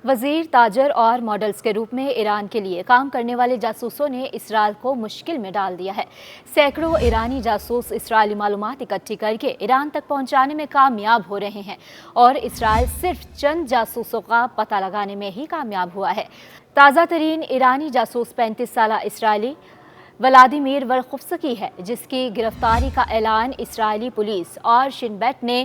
وزیر تاجر اور ماڈلز کے روپ میں ایران کے لیے کام کرنے والے جاسوسوں نے اسرائیل کو مشکل میں ڈال دیا ہے۔ سینکڑوں ایرانی جاسوس اسرائیلی معلومات اکٹھی کر کے ایران تک پہنچانے میں کامیاب ہو رہے ہیں اور اسرائیل صرف چند جاسوسوں کا پتہ لگانے میں ہی کامیاب ہوا ہے۔ تازہ ترین ایرانی جاسوس 35 سالہ اسرائیلی ولادیمیر ورخوفسکی ہے، جس کی گرفتاری کا اعلان اسرائیلی پولیس اور شن بیٹ نے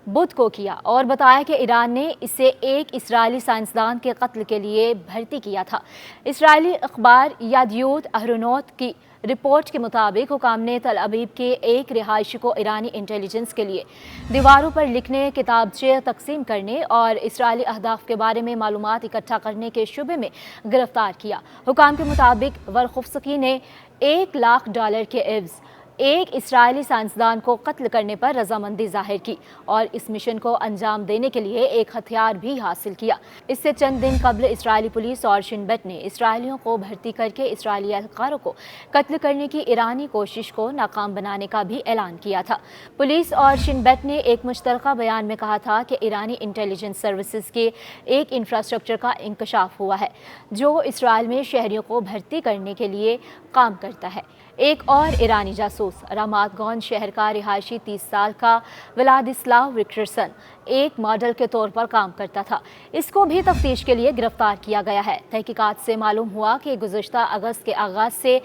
بدھ کو کیا اور بتایا کہ ایران نے اسے ایک اسرائیلی سائنسدان کے قتل کے لیے بھرتی کیا تھا۔ اسرائیلی اخبار یادیوت اہرونوت کی رپورٹ کے مطابق حکام نے تل ابیب کے ایک رہائشی کو ایرانی انٹیلیجنس کے لیے دیواروں پر لکھنے، کتابچے تقسیم کرنے اور اسرائیلی اہداف کے بارے میں معلومات اکٹھا کرنے کے شبے میں گرفتار کیا۔ حکام کے مطابق ورخوفسکی نے $1,00,000 کے عوض ایک اسرائیلی سائنسدان کو قتل کرنے پر رضامندی ظاہر کی اور اس مشن کو انجام دینے کے لیے ایک ہتھیار بھی حاصل کیا۔ اس سے چند دن قبل اسرائیلی پولیس اور شن بیٹ نے اسرائیلیوں کو بھرتی کر کے اسرائیلی اہلکاروں کو قتل کرنے کی ایرانی کوشش کو ناکام بنانے کا بھی اعلان کیا تھا۔ پولیس اور شن بیٹ نے ایک مشترکہ بیان میں کہا تھا کہ ایرانی انٹیلیجنس سروسز کے ایک انفراسٹرکچر کا انکشاف ہوا ہے جو اسرائیل میں شہریوں کو بھرتی کرنے کے لیے کام کرتا ہے۔ ایک اور ایرانی جاسوس رامات گون شہر کا رہائشی 30 سال کا ولادسلاو وکٹرسن ایک ماڈل کے طور پر کام کرتا تھا۔ اس کو بھی تفتیش کے لیے گرفتار کیا گیا ہے۔ تحقیقات سے معلوم ہوا کہ گزشتہ اگست کے آغاز سے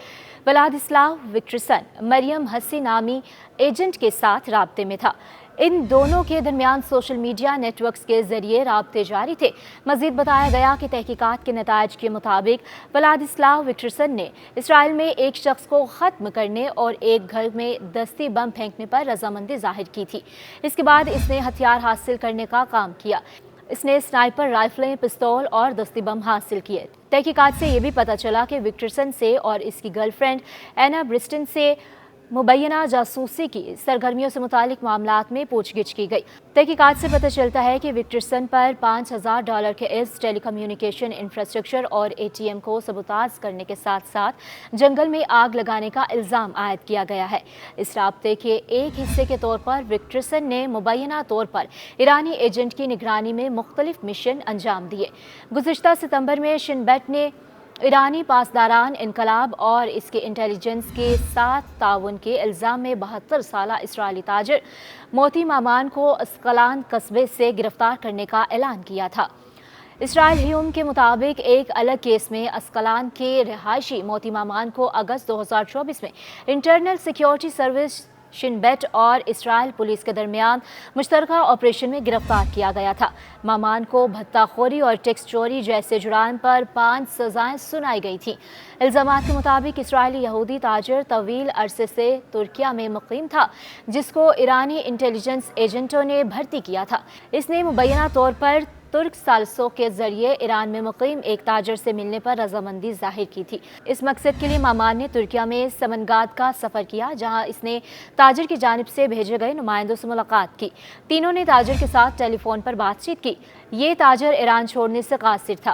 ولادسلاو وکٹرسن مریم ہسی نامی ایجنٹ کے ساتھ رابطے میں تھا۔ ان دونوں کے درمیان سوشل میڈیا نیٹ ورکس کے ذریعے رابطے جاری تھے۔ مزید بتایا گیا کہ تحقیقات کے نتائج کے مطابق ولادسلاو وکٹرسن نے اسرائیل میں ایک شخص کو ختم کرنے اور ایک گھر میں دستی بم پھینکنے پر رضامندی ظاہر کی تھی۔ اس کے بعد اس نے ہتھیار حاصل کرنے کا کام کیا۔ اس نے سنائپر رائفلیں، پستول اور دستی بم حاصل کیے۔ تحقیقات سے یہ بھی پتہ چلا کہ وکٹرسن سے اور اس کی گرل فرینڈ اینا برسٹن سے مبینہ جاسوسی کی سرگرمیوں سے متعلق معاملات میں پوچھ گچھ کی گئی۔ تحقیقات سے پتہ چلتا ہے کہ وکٹرسن پر $5,000 کے عوض ٹیلی کمیونیکیشن انفراسٹرکچر اور ATM کو سبوتاژ کرنے کے ساتھ ساتھ جنگل میں آگ لگانے کا الزام عائد کیا گیا ہے۔ اس رابطے کے ایک حصے کے طور پر وکٹرسن نے مبینہ طور پر ایرانی ایجنٹ کی نگرانی میں مختلف مشن انجام دیے۔ گزشتہ ستمبر میں شن بیٹ نے ایرانی پاسداران انقلاب اور اس کے انٹیلیجنس کے ساتھ تعاون کے الزام میں 72 سالہ اسرائیلی تاجر موتی مامان کو اسقلان قصبے سے گرفتار کرنے کا اعلان کیا تھا۔ اسرائیل ہیوم کے مطابق ایک الگ کیس میں اسقلان کے رہائشی موتی مامان کو اگست 2024 میں انٹرنل سیکیورٹی سروس شن بیٹ اور اسرائیل پولیس کے درمیان مشترکہ آپریشن میں گرفتار کیا گیا تھا۔ مامان کو بھتہ خوری اور ٹیکس چوری جیسے جرائم پر 5 سزائیں سنائی گئی تھیں۔ الزامات کے مطابق اسرائیلی یہودی تاجر طویل عرصے سے ترکیہ میں مقیم تھا، جس کو ایرانی انٹیلیجنس ایجنٹوں نے بھرتی کیا تھا۔ اس نے مبینہ طور پر ترک ثالثوں کے ذریعے ایران میں مقیم ایک تاجر سے ملنے پر رضامندی ظاہر کی تھی۔ اس مقصد کے لیے مامان نے ترکیہ میں سمنگاد کا سفر کیا، جہاں اس نے تاجر کی جانب سے بھیجے گئے نمائندوں سے ملاقات کی۔ تینوں نے تاجر کے ساتھ ٹیلی فون پر بات چیت کی۔ یہ تاجر ایران چھوڑنے سے قاصر تھا۔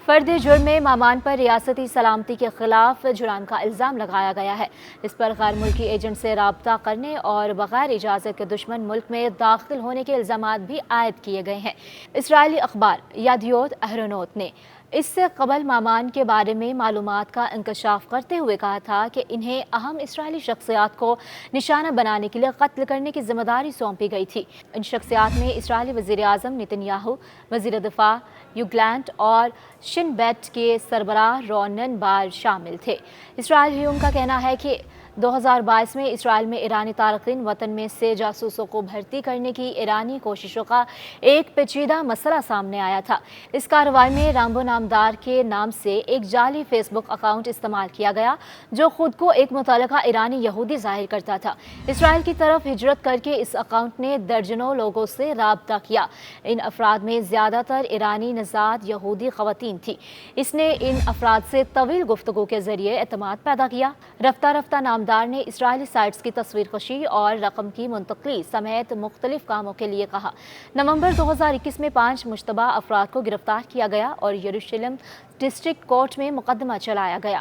فرد جرم میں مامان پر ریاستی سلامتی کے خلاف جرائم کا الزام لگایا گیا ہے۔ اس پر غیر ملکی ایجنٹ سے رابطہ کرنے اور بغیر اجازت کے دشمن ملک میں داخل ہونے کے الزامات بھی عائد کیے گئے ہیں۔ اسرائیلی اخبار یادیوت اہرونوت نے اس سے قبل مامان کے بارے میں معلومات کا انکشاف کرتے ہوئے کہا تھا کہ انہیں اہم اسرائیلی شخصیات کو نشانہ بنانے کے لیے قتل کرنے کی ذمہ داری سونپی گئی تھی۔ ان شخصیات میں اسرائیلی وزیر اعظم نیتن یاہو، وزیر دفاع یو گلانٹ اور شن بیٹ کے سربراہ رونن بار شامل تھے۔ اسرائیل ہیوم کا کہنا ہے کہ 2022 میں اسرائیل میں ایرانی تارکین وطن میں سے جاسوسوں کو بھرتی کرنے کی ایرانی کوششوں کا ایک پیچیدہ مسئلہ سامنے آیا تھا۔ اس کارروائی میں رامبو نامدار کے نام سے ایک جعلی فیس بک اکاؤنٹ استعمال کیا گیا جو خود کو ایک متعلقہ ایرانی یہودی ظاہر کرتا تھا۔ اسرائیل کی طرف ہجرت کر کے اس اکاؤنٹ نے درجنوں لوگوں سے رابطہ کیا۔ ان افراد میں زیادہ تر ایرانی نژاد یہودی خواتین تھیں۔ اس نے ان افراد سے طویل گفتگو کے ذریعے اعتماد پیدا کیا۔ رفتہ رفتہ نامدار نے اسرائیلی سائٹس کی تصویر کشی اور رقم کی منتقلی سمیت مختلف کاموں کے لیے کہا۔ نومبر 2021 میں 5 مشتبہ افراد کو گرفتار کیا گیا اور یروشلم ڈسٹرکٹ کورٹ میں مقدمہ چلایا گیا۔